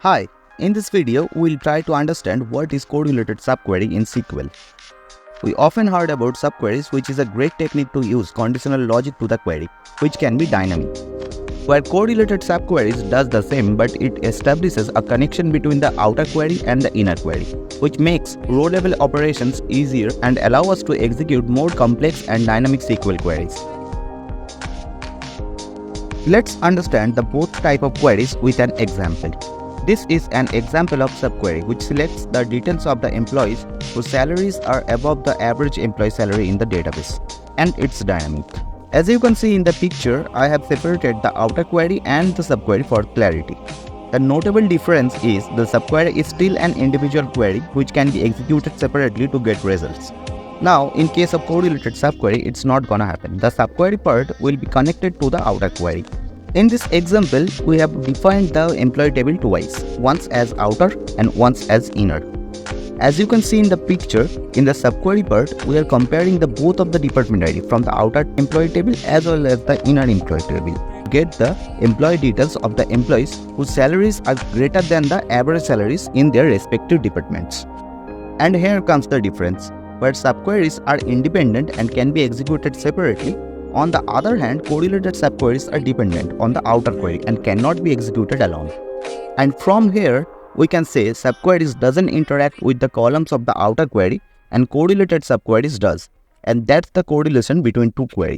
Hi, in this video, we'll try to understand what is correlated subquery in SQL. We often heard about subqueries, which is a great technique to use conditional logic to the query, which can be dynamic. Where correlated subqueries does the same, but it establishes a connection between the outer query and the inner query, which makes row-level operations easier and allow us to execute more complex and dynamic SQL queries. Let's understand the both type of queries with an example. This is an example of subquery which selects the details of the employees whose salaries are above the average employee salary in the database, and it's dynamic. As you can see in the picture, I have separated the outer query and the subquery for clarity. The notable difference is the subquery is still an individual query which can be executed separately to get results. Now, in case of correlated subquery, it's not gonna happen. The subquery part will be connected to the outer query. In this example, we have defined the employee table twice, once as outer and once as inner. As you can see in the picture, in the subquery part, we are comparing the both of the department ID from the outer employee table as well as the inner employee table to get the employee details of the employees whose salaries are greater than the average salaries in their respective departments. And here comes the difference, where subqueries are independent and can be executed separately. On the other hand, correlated subqueries are dependent on the outer query and cannot be executed alone. And from here, we can say subqueries doesn't interact with the columns of the outer query and correlated subqueries does. And that's the correlation between two queries.